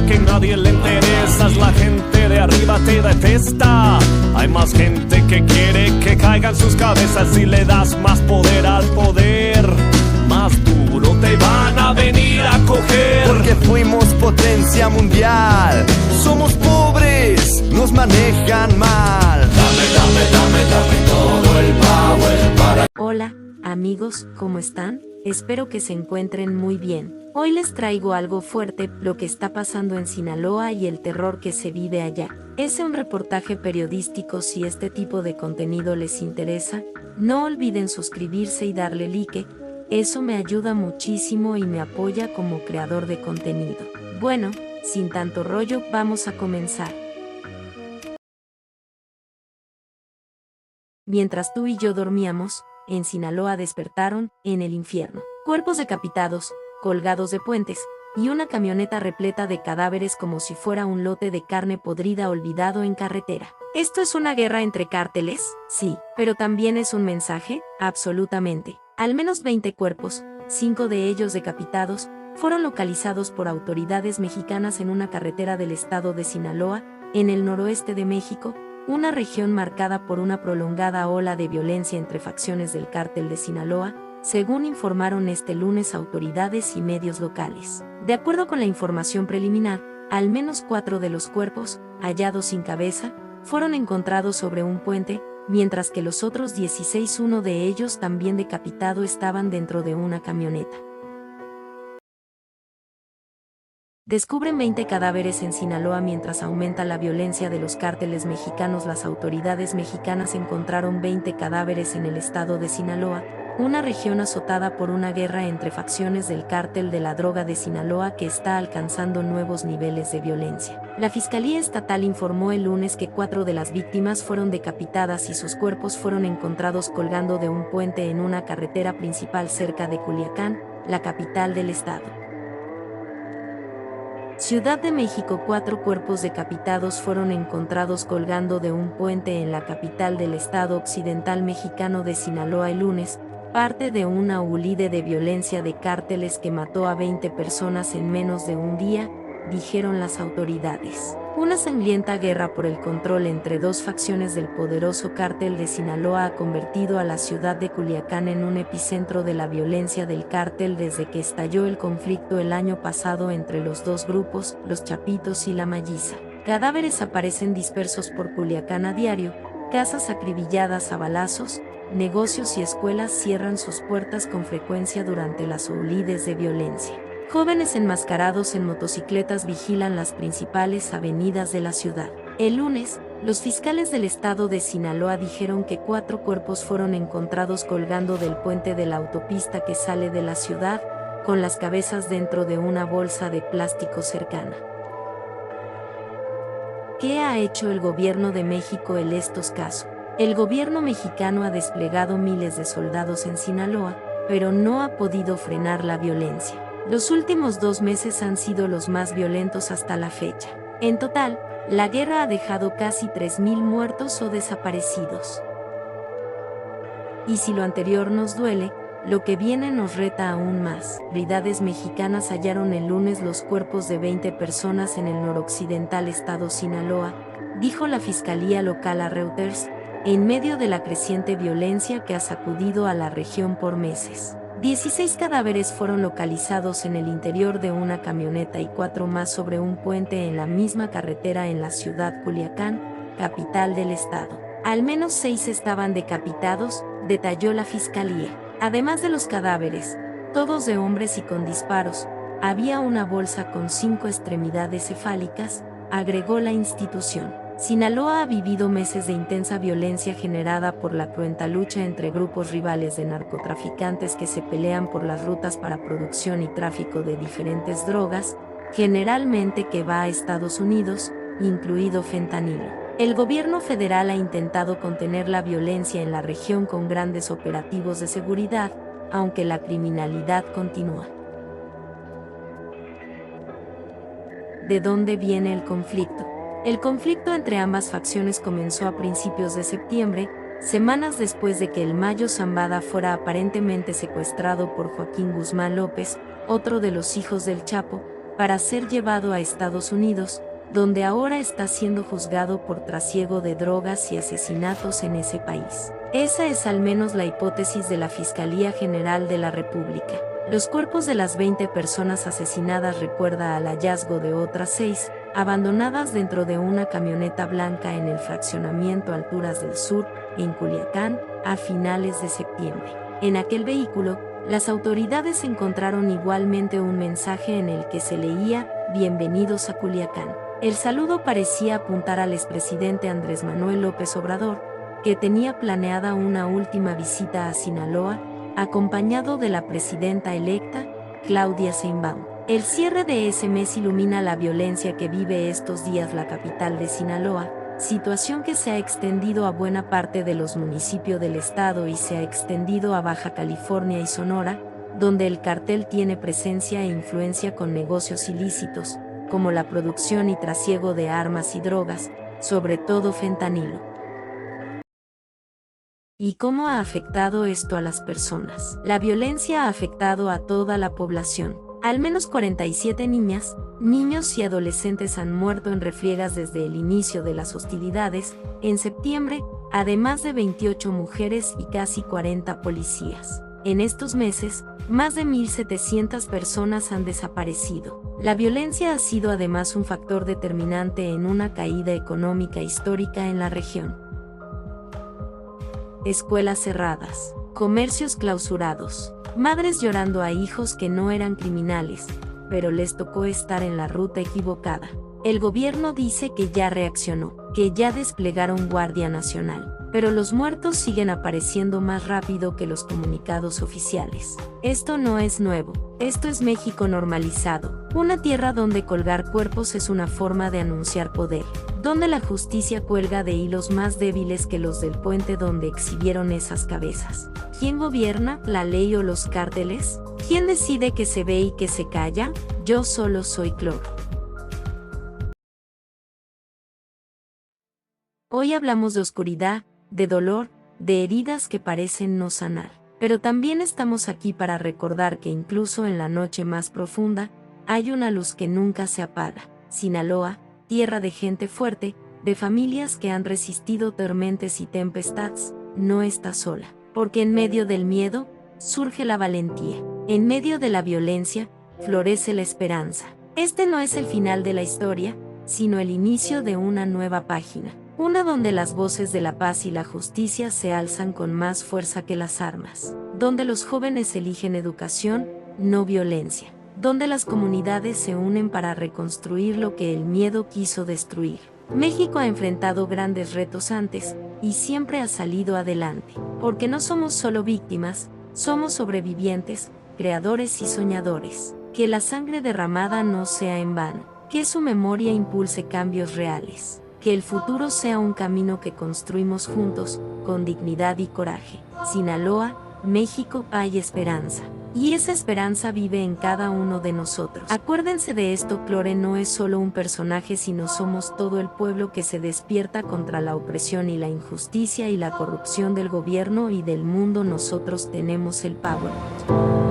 que nadie le interesas. La gente de arriba te detesta. Hay más gente que quiere que caigan sus cabezas. Si le das más poder al poder, más duro te van a venir a coger. Porque fuimos potencia mundial. Somos pobres, nos manejan mal. Dame todo el power para... Hola, amigos, ¿cómo están? Espero que se encuentren muy bien. Hoy les traigo algo fuerte, lo que está pasando en Sinaloa y el terror que se vive allá. Es un reportaje periodístico. Si este tipo de contenido les interesa, no olviden suscribirse y darle like. Eso me ayuda muchísimo y me apoya como creador de contenido. Bueno, sin tanto rollo, vamos a comenzar. Mientras tú y yo dormíamos, en Sinaloa despertaron, en el infierno, cuerpos decapitados, colgados de puentes, y una camioneta repleta de cadáveres como si fuera un lote de carne podrida olvidado en carretera. ¿Esto es una guerra entre cárteles? Sí, pero también es un mensaje, absolutamente. Al menos 20 cuerpos, 5 de ellos decapitados, fueron localizados por autoridades mexicanas en una carretera del estado de Sinaloa, en el noroeste de México, una región marcada por una prolongada ola de violencia entre facciones del cártel de Sinaloa, según informaron este lunes autoridades y medios locales. De acuerdo con la información preliminar, al menos 4 de los cuerpos, hallados sin cabeza, fueron encontrados sobre un puente, mientras que los otros 16, uno de ellos también decapitado, estaban dentro de una camioneta. Descubren 20 cadáveres en Sinaloa mientras aumenta la violencia de los cárteles mexicanos. Las autoridades mexicanas encontraron 20 cadáveres en el estado de Sinaloa, una región azotada por una guerra entre facciones del cártel de la droga de Sinaloa que está alcanzando nuevos niveles de violencia. La Fiscalía Estatal informó el lunes que 4 de las víctimas fueron decapitadas y sus cuerpos fueron encontrados colgando de un puente en una carretera principal cerca de Culiacán, la capital del estado. Ciudad de México. 4 cuerpos decapitados fueron encontrados colgando de un puente en la capital del estado occidental mexicano de Sinaloa el lunes, parte de una huelga de violencia de cárteles que mató a 20 personas en menos de un día, dijeron las autoridades. Una sangrienta guerra por el control entre dos facciones del poderoso cártel de Sinaloa ha convertido a la ciudad de Culiacán en un epicentro de la violencia del cártel desde que estalló el conflicto el año pasado entre los dos grupos, los Chapitos y la Malliza. Cadáveres aparecen dispersos por Culiacán a diario, casas acribilladas a balazos, negocios y escuelas cierran sus puertas con frecuencia durante las huelgas de violencia. Jóvenes enmascarados en motocicletas vigilan las principales avenidas de la ciudad. El lunes, los fiscales del estado de Sinaloa dijeron que 4 cuerpos fueron encontrados colgando del puente de la autopista que sale de la ciudad, con las cabezas dentro de una bolsa de plástico cercana. ¿Qué ha hecho el gobierno de México en estos casos? El gobierno mexicano ha desplegado miles de soldados en Sinaloa, pero no ha podido frenar la violencia. Los últimos 2 meses han sido los más violentos hasta la fecha. En total, la guerra ha dejado casi 3,000 muertos o desaparecidos. Y si lo anterior nos duele, lo que viene nos reta aún más. Autoridades mexicanas hallaron el lunes los cuerpos de 20 personas en el noroccidental estado Sinaloa, dijo la fiscalía local a Reuters, en medio de la creciente violencia que ha sacudido a la región por meses. 16 cadáveres fueron localizados en el interior de una camioneta y 4 más sobre un puente en la misma carretera en la ciudad Culiacán, capital del estado. Al menos 6 estaban decapitados, detalló la fiscalía. Además de los cadáveres, todos de hombres y con disparos, había una bolsa con 5 extremidades cefálicas, agregó la institución. Sinaloa ha vivido meses de intensa violencia generada por la cruenta lucha entre grupos rivales de narcotraficantes que se pelean por las rutas para producción y tráfico de diferentes drogas, generalmente que va a Estados Unidos, incluido fentanilo. El gobierno federal ha intentado contener la violencia en la región con grandes operativos de seguridad, aunque la criminalidad continúa. ¿De dónde viene el conflicto? El conflicto entre ambas facciones comenzó a principios de septiembre, semanas después de que el Mayo Zambada fuera aparentemente secuestrado por Joaquín Guzmán López, otro de los hijos del Chapo, para ser llevado a Estados Unidos, donde ahora está siendo juzgado por trasiego de drogas y asesinatos en ese país. Esa es al menos la hipótesis de la Fiscalía General de la República. Los cuerpos de las 20 personas asesinadas recuerda al hallazgo de otras 6, abandonadas dentro de una camioneta blanca en el fraccionamiento Alturas del Sur, en Culiacán, a finales de septiembre. En aquel vehículo, las autoridades encontraron igualmente un mensaje en el que se leía: "Bienvenidos a Culiacán". El saludo parecía apuntar al expresidente Andrés Manuel López Obrador, que tenía planeada una última visita a Sinaloa, acompañado de la presidenta electa, Claudia Sheinbaum. El cierre de ese mes ilumina la violencia que vive estos días la capital de Sinaloa, situación que se ha extendido a buena parte de los municipios del estado y se ha extendido a Baja California y Sonora, donde el cartel tiene presencia e influencia con negocios ilícitos, como la producción y trasiego de armas y drogas, sobre todo fentanilo. ¿Y cómo ha afectado esto a las personas? La violencia ha afectado a toda la población. Al menos 47 niñas, niños y adolescentes han muerto en refriegas desde el inicio de las hostilidades, en septiembre, además de 28 mujeres y casi 40 policías. En estos meses, más de 1.700 personas han desaparecido. La violencia ha sido además un factor determinante en una caída económica histórica en la región. Escuelas cerradas, comercios clausurados, madres llorando a hijos que no eran criminales, pero les tocó estar en la ruta equivocada. El gobierno dice que ya reaccionó, que ya desplegaron Guardia Nacional, pero los muertos siguen apareciendo más rápido que los comunicados oficiales. Esto no es nuevo, esto es México normalizado, una tierra donde colgar cuerpos es una forma de anunciar poder, donde la justicia cuelga de hilos más débiles que los del puente donde exhibieron esas cabezas. ¿Quién gobierna, la ley o los cárteles? ¿Quién decide qué se ve y qué se calla? Yo solo soy cloro. Hoy hablamos de oscuridad, de dolor, de heridas que parecen no sanar. Pero también estamos aquí para recordar que incluso en la noche más profunda, hay una luz que nunca se apaga. Sinaloa, tierra de gente fuerte, de familias que han resistido tormentas y tempestades, no está sola. Porque en medio del miedo, surge la valentía. En medio de la violencia, florece la esperanza. Este no es el final de la historia, sino el inicio de una nueva página. Una donde las voces de la paz y la justicia se alzan con más fuerza que las armas. Donde los jóvenes eligen educación, no violencia. Donde las comunidades se unen para reconstruir lo que el miedo quiso destruir. México ha enfrentado grandes retos antes, y siempre ha salido adelante. Porque no somos solo víctimas, somos sobrevivientes, creadores y soñadores. Que la sangre derramada no sea en vano. Que su memoria impulse cambios reales. Que el futuro sea un camino que construimos juntos, con dignidad y coraje. Sinaloa, México, hay esperanza. Y esa esperanza vive en cada uno de nosotros. Acuérdense de esto, Clore no es solo un personaje, sino somos todo el pueblo que se despierta contra la opresión y la injusticia y la corrupción del gobierno y del mundo. Nosotros tenemos el power.